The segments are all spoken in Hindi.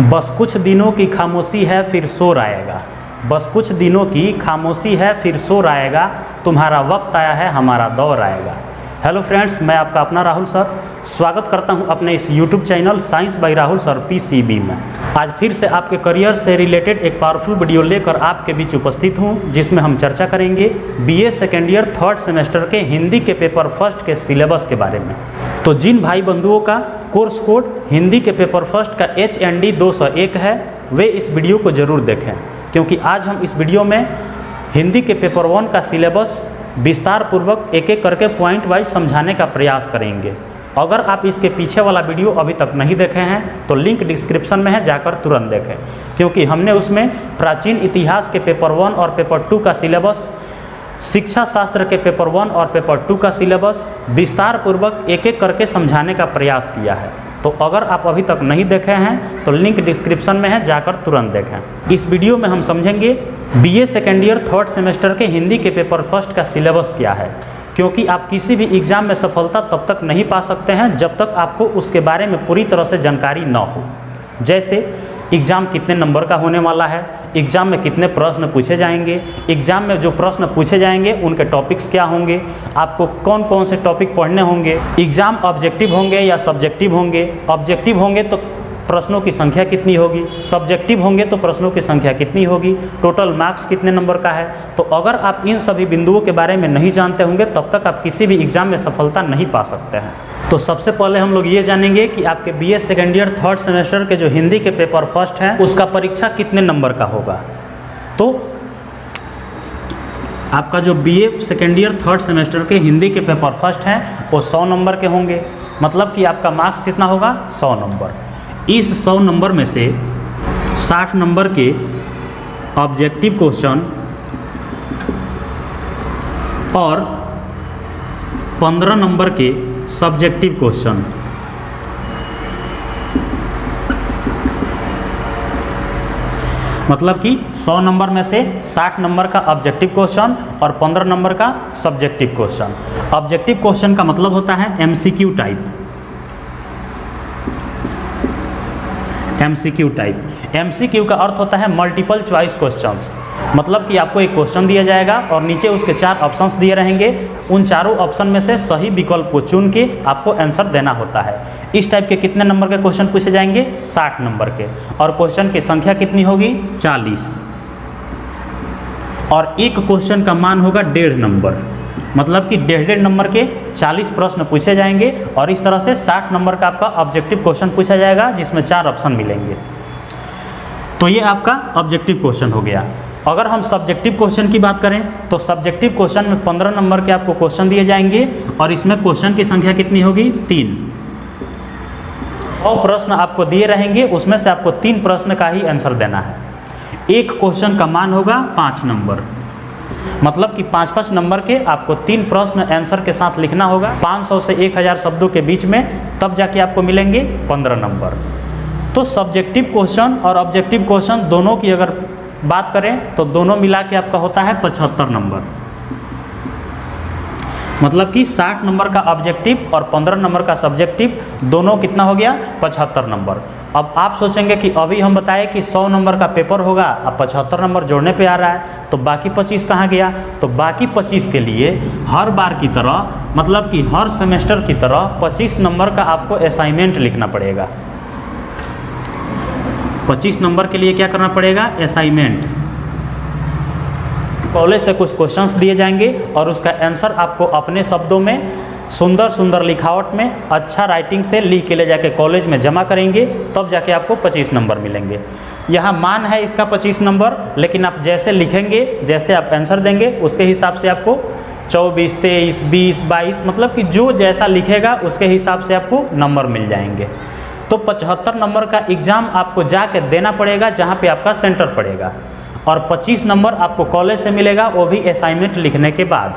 बस कुछ दिनों की खामोशी है फिर शोर आएगा। बस कुछ दिनों की खामोशी है फिर शोर आएगा। तुम्हारा वक्त आया है हमारा दौर आएगा। हेलो फ्रेंड्स, मैं आपका अपना राहुल सर स्वागत करता हूं अपने इस YouTube channel science by Rahul sir PCB में। आज फिर से आपके करियर से रिलेटेड एक पावरफुल वीडियो लेकर आपके बीच उपस्थित हूं, जिसमें हम चर्चा करेंगे BA second year third semester के हिंदी के पेपर फर्स्ट के सिलेबस के बारे में। तो जिन भाई बंधुओं का कोर्स कोड हिंदी के पेपर फर्स्ट का HND 201 है, वे इस वीडियो को ज़रूर देखें, क्योंकि आज हम इस वीडियो में हिंदी के पेपर 1 का सिलेबस विस्तार पूर्वक एक एक करके पॉइंट वाइज समझाने का प्रयास करेंगे। अगर आप इसके पीछे वाला वीडियो अभी तक नहीं देखे हैं तो लिंक डिस्क्रिप्शन में है, जाकर तुरंत देखें, क्योंकि हमने उसमें प्राचीन इतिहास के पेपर 1 और पेपर 2 का सिलेबस, शिक्षा शास्त्र के पेपर 1 और पेपर 2 का सिलेबस विस्तार पूर्वक एक एक करके समझाने का प्रयास किया है। तो अगर आप अभी तक नहीं देखे हैं तो लिंक डिस्क्रिप्शन में है, जाकर तुरंत देखें। इस वीडियो में हम समझेंगे BA second year third semester के हिंदी के पेपर फर्स्ट का सिलेबस क्या है, क्योंकि आप किसी भी एग्ज़ाम में सफलता तब तक नहीं पा सकते हैं जब तक आपको उसके बारे में पूरी तरह से जानकारी न हो। जैसे एग्ज़ाम कितने नंबर का होने वाला है, एग्ज़ाम में कितने प्रश्न पूछे जाएंगे, एग्ज़ाम में जो प्रश्न पूछे जाएंगे उनके टॉपिक्स क्या होंगे, आपको कौन कौन से टॉपिक पढ़ने होंगे, एग्ज़ाम ऑब्जेक्टिव होंगे या सब्जेक्टिव होंगे, ऑब्जेक्टिव होंगे तो प्रश्नों की संख्या कितनी होगी, सब्जेक्टिव होंगे तो प्रश्नों की संख्या कितनी होगी, टोटल मार्क्स कितने नंबर का है। तो अगर आप इन सभी बिंदुओं के बारे में नहीं जानते होंगे तब तक आप किसी भी एग्ज़ाम में सफलता नहीं पा सकते हैं। तो सबसे पहले हम लोग ये जानेंगे कि आपके BA second year third semester के जो हिंदी के पेपर फर्स्ट हैं उसका परीक्षा कितने नंबर का होगा। तो आपका जो BA second year third semester के हिंदी के पेपर फर्स्ट हैं वो 100 नंबर के होंगे, मतलब कि आपका मार्क्स कितना होगा, 100 नंबर। इस 100 नंबर में से 60 नंबर के ऑब्जेक्टिव क्वेश्चन और 15 नंबर के सब्जेक्टिव क्वेश्चन, मतलब कि 100 नंबर में से 60 नंबर का ऑब्जेक्टिव क्वेश्चन और 15 नंबर का सब्जेक्टिव क्वेश्चन। ऑब्जेक्टिव क्वेश्चन का मतलब होता है MCQ type. MCQ type, MCQ का अर्थ होता है मल्टीपल चॉइस क्वेश्चंस, मतलब कि आपको एक क्वेश्चन दिया जाएगा और नीचे उसके 4 ऑप्शंस दिए रहेंगे, उन चारों ऑप्शन में से सही विकल्प को चुन के आपको आंसर देना होता है। इस टाइप के कितने नंबर के क्वेश्चन पूछे जाएंगे, 60 नंबर के, और क्वेश्चन की संख्या कितनी होगी, 40, और एक क्वेश्चन का मान होगा 1.5 नंबर, मतलब कि 1.5 नंबर के 40 प्रश्न पूछे जाएंगे और इस तरह से 60 नंबर का आपका ऑब्जेक्टिव क्वेश्चन पूछा जाएगा जिसमें 4 ऑप्शन मिलेंगे। तो ये आपका ऑब्जेक्टिव क्वेश्चन हो गया। अगर हम सब्जेक्टिव क्वेश्चन की बात करें तो सब्जेक्टिव क्वेश्चन में 15 नंबर के आपको क्वेश्चन दिए जाएंगे और इसमें क्वेश्चन की संख्या कितनी होगी, 3। 100 प्रश्न आपको दिए रहेंगे, उसमें से आपको 3 प्रश्न का ही आंसर देना है। एक क्वेश्चन का मान होगा 5 नंबर, मतलब कि 5-5 नंबर के आपको 3 प्रश्न आंसर के साथ लिखना होगा 500 से 1000 शब्दों के बीच में, तब जाके आपको मिलेंगे 15 नंबर। तो सब्जेक्टिव क्वेश्चन और ऑब्जेक्टिव क्वेश्चन दोनों की अगर बात करें तो दोनों मिला के आपका होता है 75 नंबर, मतलब कि 60 नंबर का ऑब्जेक्टिव और 15 नंबर का सब्जेक्टिव, दोनों कितना हो गया, 75 नंबर। अब आप सोचेंगे कि अभी हम बताए कि 100 नंबर का पेपर होगा, अब 75 नंबर जोड़ने पे आ रहा है, तो बाकी 25 कहाँ गया। तो बाकी 25 के लिए हर बार की तरह, मतलब कि हर सेमेस्टर की तरह 25 नंबर का आपको असाइनमेंट लिखना पड़ेगा। 25 नंबर के लिए क्या करना पड़ेगा, असाइनमेंट। कॉलेज से कुछ क्वेश्चंस दिए जाएंगे और उसका आंसर आपको अपने शब्दों में सुंदर सुंदर लिखावट में अच्छा राइटिंग से लिख के ले जाके कॉलेज में जमा करेंगे, तब जाके आपको 25 नंबर मिलेंगे। यहाँ मान है इसका 25 नंबर, लेकिन आप जैसे लिखेंगे, जैसे आप आंसर देंगे, उसके हिसाब से आपको 24, 23, 20, 22, मतलब कि जो जैसा लिखेगा उसके हिसाब से आपको नंबर मिल जाएंगे। तो 75 नंबर का एग्ज़ाम आपको जाके देना पड़ेगा जहाँ पे आपका सेंटर पड़ेगा, और 25 नंबर आपको कॉलेज से मिलेगा, वो भी असाइनमेंट लिखने के बाद।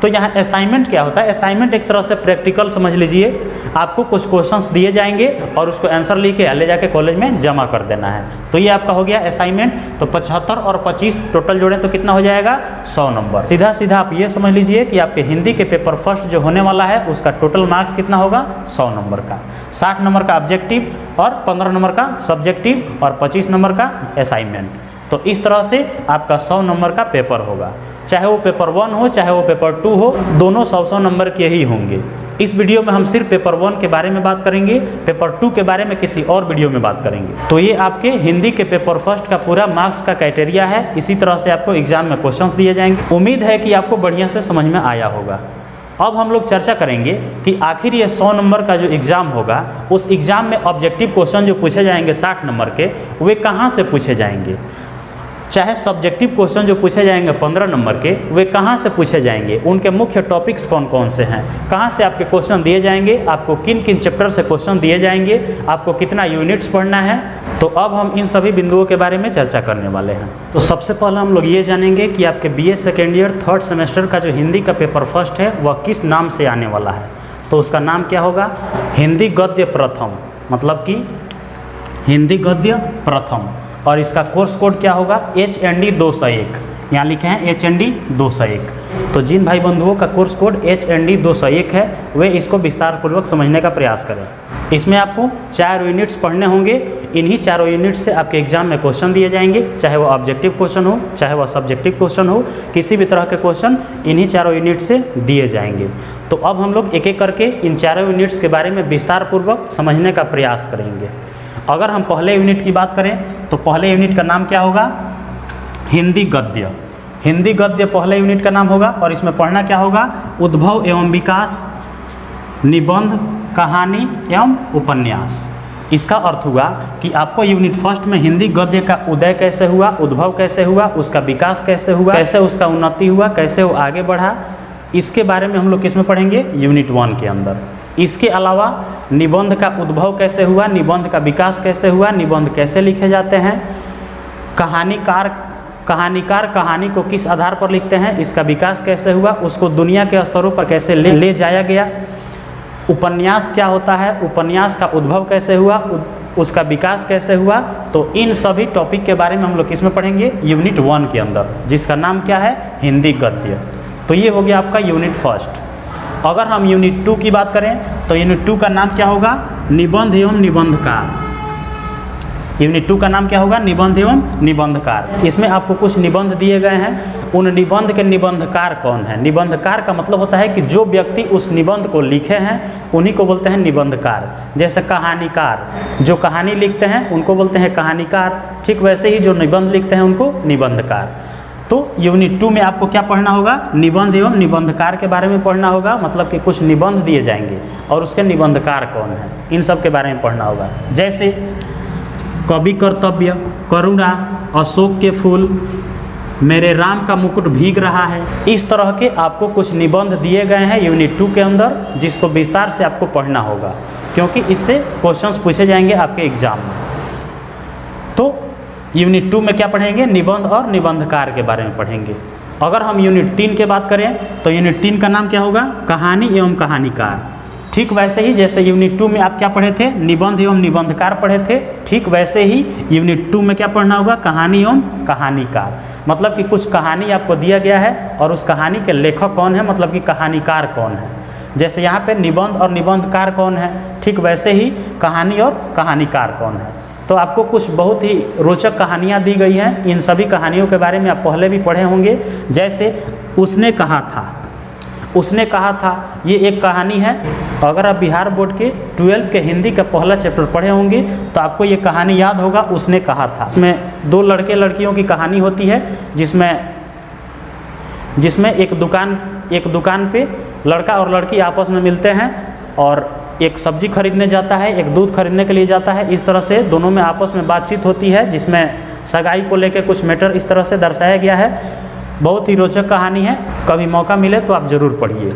तो यहाँ असाइनमेंट क्या होता है? असाइनमेंट एक तरह से प्रैक्टिकल समझ लीजिए, आपको कुछ क्वेश्चंस दिए जाएंगे और उसको आंसर लिख के ले जाके कॉलेज में जमा कर देना है। तो ये आपका हो गया असाइनमेंट। तो 75 और 25 टोटल जोड़ें तो कितना हो जाएगा? 100 नंबर। सीधा सीधा आप ये समझ लीजिए कि आपके हिंदी के पेपर फर्स्ट जो होने वाला है उसका टोटल मार्क्स कितना होगा? 100 नंबर का। 60 नंबर का ऑब्जेक्टिव और 15 नंबर का सब्जेक्टिव और 25 नंबर का असाइनमेंट। तो इस तरह से आपका 100 नंबर का पेपर होगा, चाहे वो पेपर 1 हो चाहे वो पेपर 2 हो, दोनों 100 नंबर के ही होंगे। इस वीडियो में हम सिर्फ पेपर 1 के बारे में बात करेंगे, पेपर 2 के बारे में किसी और वीडियो में बात करेंगे। तो ये आपके हिंदी के पेपर फर्स्ट का पूरा मार्क्स का क्राइटेरिया है। इसी तरह से आपको एग्जाम में क्वेश्चंस दिए जाएंगे। उम्मीद है कि आपको बढ़िया से समझ में आया होगा। अब हम लोग चर्चा करेंगे कि आखिर ये 100 नंबर का जो एग्ज़ाम होगा, उस एग्ज़ाम में ऑब्जेक्टिव क्वेश्चन जो पूछे जाएंगे 60 नंबर के, वे कहाँ से पूछे जाएंगे। चाहे सब्जेक्टिव क्वेश्चन जो पूछे जाएंगे 15 नंबर के, वे कहाँ से पूछे जाएंगे, उनके मुख्य टॉपिक्स कौन कौन से हैं, कहाँ से आपके क्वेश्चन दिए जाएंगे, आपको किन किन चैप्टर से क्वेश्चन दिए जाएंगे, आपको कितना यूनिट्स पढ़ना है। तो अब हम इन सभी बिंदुओं के बारे में चर्चा करने वाले हैं। तो सबसे पहले हम लोग ये जानेंगे कि आपके BA second year 3rd semester का जो हिंदी का पेपर फर्स्ट है वह किस नाम से आने वाला है। तो उसका नाम क्या होगा? हिंदी गद्य प्रथम, मतलब कि हिंदी गद्य प्रथम। और इसका कोर्स कोड क्या होगा? HND 201। यहाँ लिखे हैं HND 201। तो जिन भाई बंधुओं का कोर्स कोड HND 201 है वे इसको विस्तार पूर्वक समझने का प्रयास करें। इसमें आपको 4 यूनिट्स पढ़ने होंगे। इन्हीं 4 यूनिट से आपके एग्जाम में क्वेश्चन दिए जाएंगे, चाहे वो ऑब्जेक्टिव क्वेश्चन हो चाहे वह सब्जेक्टिव क्वेश्चन हो, किसी भी तरह के क्वेश्चन इन्हीं 4 यूनिट से दिए जाएंगे। तो अब हम लोग एक एक करके इन 4 यूनिट्स के बारे में विस्तार पूर्वक समझने का प्रयास करेंगे। अगर हम पहले यूनिट की बात करें तो पहले यूनिट का नाम क्या होगा? हिंदी गद्य। हिंदी गद्य पहले यूनिट का नाम होगा और इसमें पढ़ना क्या होगा? उद्भव एवं विकास, निबंध, कहानी एवं उपन्यास। इसका अर्थ हुआ कि आपको यूनिट फर्स्ट में हिंदी गद्य का उदय कैसे हुआ, उद्भव कैसे हुआ, उसका विकास कैसे हुआ, कैसे उसका उन्नति हुआ, कैसे वो आगे बढ़ा, इसके बारे में हम लोग किस में पढ़ेंगे? यूनिट 1 के अंदर। इसके अलावा निबंध का उद्भव कैसे हुआ, निबंध का विकास कैसे हुआ, निबंध कैसे लिखे जाते हैं, कहानीकार कहानी को किस आधार पर लिखते हैं, इसका विकास कैसे हुआ, उसको दुनिया के स्तरों पर कैसे ले जाया गया, उपन्यास क्या होता है, उपन्यास का उद्भव कैसे हुआ, उसका विकास कैसे हुआ। तो इन सभी टॉपिक के बारे में हम लोग किस में पढ़ेंगे? यूनिट 1 के अंदर, जिसका नाम क्या है? हिंदी गद्य। तो ये हो गया आपका यूनिट फर्स्ट। अगर हम यूनिट 2 की बात करें तो यूनिट 2 का नाम क्या होगा? निबंध एवं निबंधकार। यूनिट 2 का नाम क्या होगा? निबंध एवं निबंधकार। इसमें आपको कुछ निबंध दिए गए हैं। उन निबंध के निबंधकार कौन है? निबंधकार का मतलब होता है कि जो व्यक्ति उस निबंध को लिखे हैं उन्हीं को बोलते हैं निबंधकार। जैसे कहानीकार, जो कहानी लिखते हैं उनको बोलते हैं कहानीकार। ठीक वैसे ही जो निबंध लिखते हैं उनको निबंधकार। तो यूनिट 2 में आपको क्या पढ़ना होगा? निबंध एवं निबंधकार के बारे में पढ़ना होगा। मतलब कि कुछ निबंध दिए जाएंगे और उसके निबंधकार कौन है, इन सब के बारे में पढ़ना होगा। जैसे कवि कर्तव्य, करुणा, अशोक के फूल, मेरे राम का मुकुट भीग रहा है। इस तरह के आपको कुछ निबंध दिए गए हैं यूनिट 2 के अंदर, जिसको विस्तार से आपको पढ़ना होगा, क्योंकि इससे क्वेश्चंस पूछे जाएंगे आपके एग्जाम में। तो यूनिट 2 में क्या पढ़ेंगे? निबंध और निबंधकार के बारे में पढ़ेंगे। अगर हम यूनिट 3 की बात करें तो यूनिट 3 का नाम क्या होगा? कहानी एवं कहानीकार। ठीक वैसे ही जैसे यूनिट 2 में आप क्या पढ़े थे? निबंध एवं निबंधकार पढ़े थे। ठीक वैसे ही यूनिट 2 में क्या पढ़ना होगा? कहानी एवं कहानीकार। मतलब कि कुछ कहानी आपको दिया गया है और उस कहानी के लेखक कौन है, मतलब कि कहानीकार कौन है। जैसे यहाँ पे निबंध और निबंधकार कौन है, ठीक वैसे ही कहानी और कहानीकार कौन है। तो आपको कुछ बहुत ही रोचक कहानियाँ दी गई हैं। इन सभी कहानियों के बारे में आप पहले भी पढ़े होंगे। जैसे उसने कहा था, उसने कहा था, ये एक कहानी है। अगर आप बिहार बोर्ड के 12th के हिंदी का पहला चैप्टर पढ़े होंगे तो आपको ये कहानी याद होगा, उसने कहा था। इसमें 2 लड़के लड़कियों की कहानी होती है, जिसमें एक दुकान पे लड़का और लड़की आपस में मिलते हैं और एक सब्जी खरीदने जाता है, एक दूध खरीदने के लिए जाता है। इस तरह से दोनों में आपस में बातचीत होती है, जिसमें सगाई को लेकर कुछ मैटर इस तरह से दर्शाया गया है। बहुत ही रोचक कहानी है, कभी मौका मिले तो आप ज़रूर पढ़िए।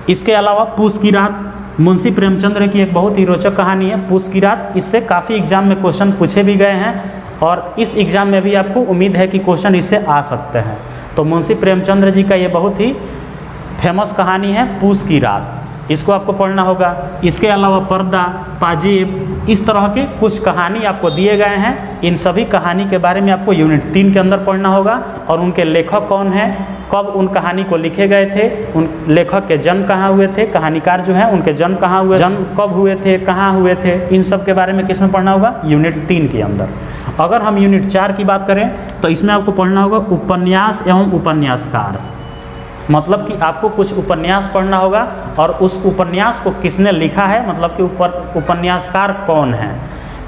इसके अलावा पूस की रात, मुंशी प्रेमचंद्र की एक बहुत ही रोचक कहानी है पूस की रात। इससे काफ़ी एग्जाम में क्वेश्चन पूछे भी गए हैं और इस एग्ज़ाम में भी आपको उम्मीद है कि क्वेश्चन इससे आ सकते हैं। तो मुंशी प्रेमचंद्र जी का ये बहुत ही फेमस कहानी है पूस की रात, इसको आपको पढ़ना होगा। इसके अलावा पर्दा, पाजेब, इस तरह के कुछ कहानी आपको दिए गए हैं। इन सभी कहानी के बारे में आपको यूनिट 3 के अंदर पढ़ना होगा और उनके लेखक कौन हैं, कब उन कहानी को लिखे गए थे, उन लेखक के जन्म कहाँ हुए थे, कहानीकार जो हैं उनके जन्म कहाँ हुए, जन्म कब हुए थे, कहाँ हुए थे, इन सब के बारे में किस में पढ़ना होगा, यूनिट 3 के अंदर। अगर हम यूनिट 4 की बात करें तो इसमें आपको पढ़ना होगा उपन्यास एवं उपन्यासकार। मतलब कि आपको कुछ उपन्यास पढ़ना होगा और उस उपन्यास को किसने लिखा है, मतलब कि उपन्यासकार कौन है।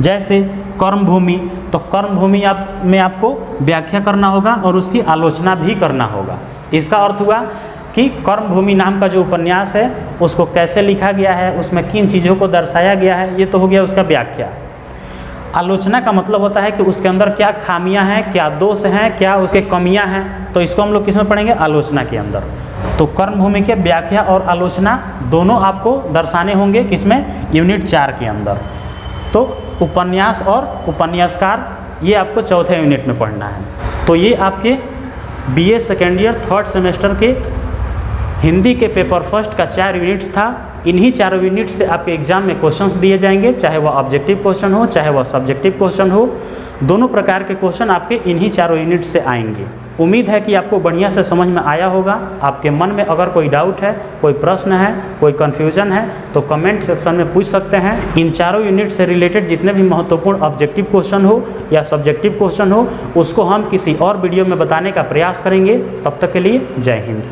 जैसे कर्मभूमि, तो कर्मभूमि में आपको व्याख्या करना होगा और उसकी आलोचना भी करना होगा। इसका अर्थ हुआ कि कर्मभूमि नाम का जो उपन्यास है उसको कैसे लिखा गया है, उसमें किन चीज़ों को दर्शाया गया है, ये तो हो गया उसका व्याख्या। आलोचना का मतलब होता है कि उसके अंदर क्या खामियां हैं, क्या दोष हैं, क्या उसके कमियां हैं, तो इसको हम लोग किस में पढ़ेंगे, आलोचना के अंदर। तो कर्मभूमि के व्याख्या और आलोचना दोनों आपको दर्शाने होंगे किसमें, यूनिट 4 के अंदर। तो उपन्यास और उपन्यासकार ये आपको चौथे यूनिट में पढ़ना है। तो ये आपके BA second year 3rd semester के हिंदी के पेपर फर्स्ट का 4 यूनिट्स था। इन्हीं 4 यूनिट से आपके एग्जाम में क्वेश्चंस दिए जाएंगे, चाहे वह ऑब्जेक्टिव क्वेश्चन हो चाहे वह सब्जेक्टिव क्वेश्चन हो। दोनों प्रकार के क्वेश्चन आपके इन्हीं 4 यूनिट से आएंगे। उम्मीद है कि आपको बढ़िया से समझ में आया होगा। आपके मन में अगर कोई डाउट है, कोई प्रश्न है, कोई कन्फ्यूजन है तो कमेंट सेक्शन में पूछ सकते हैं। इन 4 यूनिट से रिलेटेड जितने भी महत्वपूर्ण ऑब्जेक्टिव क्वेश्चन हो या सब्जेक्टिव क्वेश्चन हो उसको हम किसी और वीडियो में बताने का प्रयास करेंगे। तब तक के लिए जय हिंद।